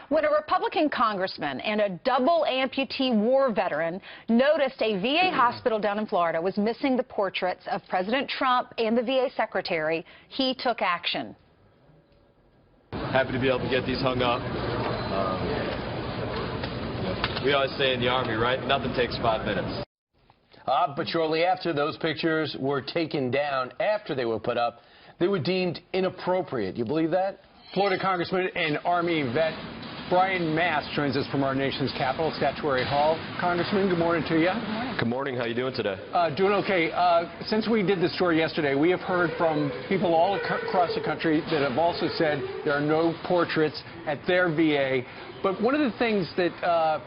When a Republican congressman and a double amputee war veteran noticed a VA hospital down in Florida was missing the portraits of President Trump and the VA secretary, he took action. Happy to be able to get these hung up. We always say in the Army, right? Nothing takes 5 minutes. But shortly after those pictures were taken down, after they were put up, they were deemed inappropriate. You believe that? Florida Congressman and Army vet Mast joins us from our nation's capital, Statuary Hall. Congressman, good morning to you. Good morning. Good morning. How are you doing today? Doing okay. Since we did the story yesterday, we have heard from people all across the country that have also said there are no portraits at their VA. But one of the things that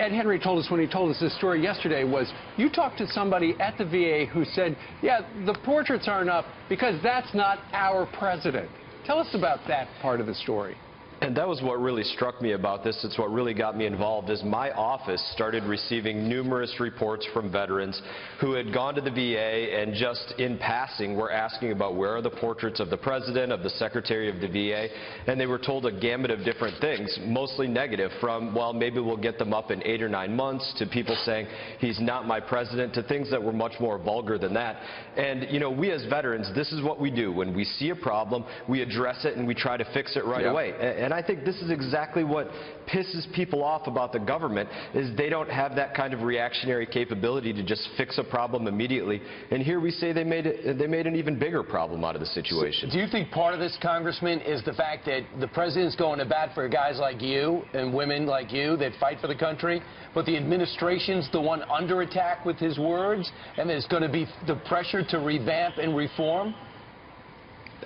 Ed Henry told us when he told us this story yesterday was you talked to somebody at the VA who said, yeah, the portraits aren't up because that's not our president. Tell us about that part of the story. And that was what really struck me about this. It's what really got me involved is my office started receiving numerous reports from veterans who had gone to the VA and just in passing were asking about where are the portraits of the president, of the secretary of the VA, and they were told a gamut of different things, mostly negative, from, well, maybe we'll get them up in 8 or 9 months, to people saying he's not my president, to things that were much more vulgar than that. And, you know, we as veterans, this is what we do. When we see a problem, we address it and we try to fix it right away. And I think this is exactly what pisses people off about the government is they don't have that kind of reactionary capability to just fix a problem immediately. And here we say they made an even bigger problem out of the situation. So do you think part of this, Congressman, is the fact that the president's going to bat for guys like you and women like you that fight for the country, but the administration's the one under attack with his words, and there's going to be the pressure to revamp and reform?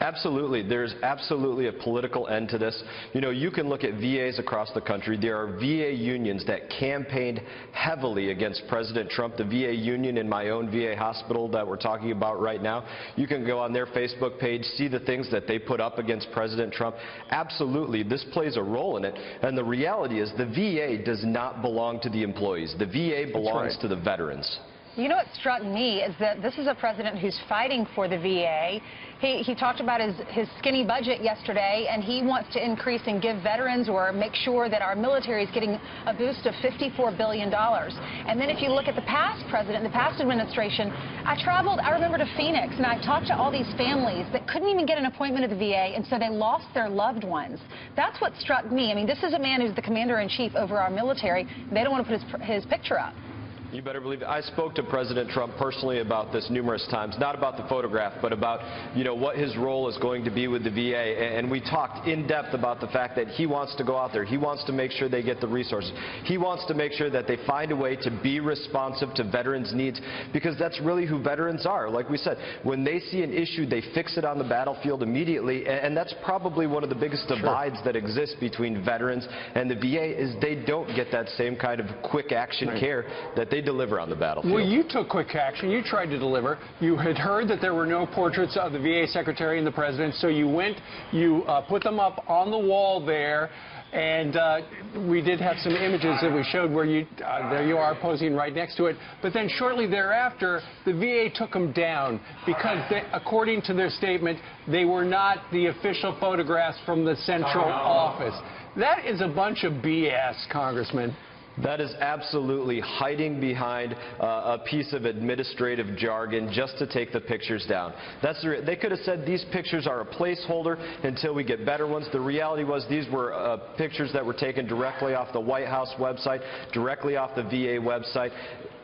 Absolutely. There's absolutely a political end to this. You know, you can look at VAs across the country. There are VA unions that campaigned heavily against President Trump. The VA union in my own VA hospital that we're talking about right now, you can go on their Facebook page, see the things that they put up against President Trump. Absolutely, this plays a role in it. And the reality is the VA does not belong to the employees. The VA belongs to the veterans. You know what struck me is that this is a president who's fighting for the VA. He talked about his skinny budget yesterday, and he wants to increase and give veterans or make sure that our military is getting a boost of $54 billion. And then if you look at the past president, the past administration, I remember to Phoenix, and I talked to all these families that couldn't even get an appointment at the VA, and so they lost their loved ones. That's what struck me. I mean, this is a man who's the commander-in-chief over our military. They don't want to put his picture up. You better believe it. I spoke to President Trump personally about this numerous times, not about the photograph, but about, you know, what his role is going to be with the VA. And we talked in depth about the fact that he wants to go out there. He wants to make sure they get the resources. He wants to make sure that they find a way to be responsive to veterans' needs, because that's really who veterans are. Like we said, when they see an issue, they fix it on the battlefield immediately. And that's probably one of the biggest divides that exists between veterans and the VA is they don't get that same kind of quick action care that they deliver on the battlefield. Well, you took quick action. You tried to deliver. You had heard that there were no portraits of the VA secretary and the president, so you went, you put them up on the wall there, and we did have some images that we showed where you, there you are posing right next to it. But then shortly thereafter, the VA took them down because, according to their statement, they were not the official photographs from the central office. That is a bunch of BS, Congressman. That is absolutely hiding behind a piece of administrative jargon just to take the pictures down. They could have said these pictures are a placeholder until we get better ones. The reality was these were pictures that were taken directly off the White House website, directly off the VA website.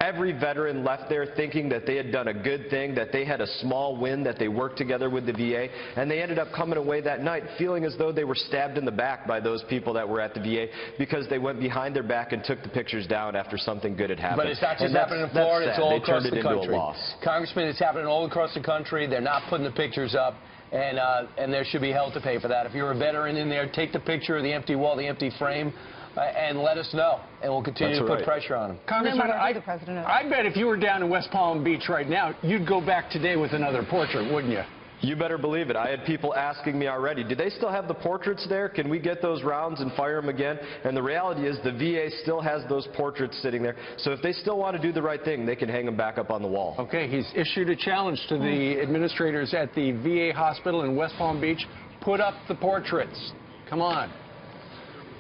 Every veteran left there thinking that they had done a good thing, that they had a small win, that they worked together with the VA, and they ended up coming away that night feeling as though they were stabbed in the back by those people that were at the VA because they went behind their back and took the pictures down after something good had happened. But it's not just happening in Florida, it's all across the country. Congressman, it's happening all across the country. They're not putting the pictures up, and there should be hell to pay for that. If you're a veteran in there, take the picture of the empty wall, the empty frame, and let us know, and we'll continue to put pressure on them. Congressman, I bet if you were down in West Palm Beach right now, you'd go back today with another portrait, wouldn't you? You better believe it. I had people asking me already, do they still have the portraits there? Can we get those rounds and fire them again? And the reality is the VA still has those portraits sitting there. So if they still want to do the right thing, they can hang them back up on the wall. Okay, he's issued a challenge to the administrators at the VA hospital in West Palm Beach. Put up the portraits. Come on.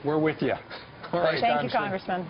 We're with you. All right, Thank you, Congressman.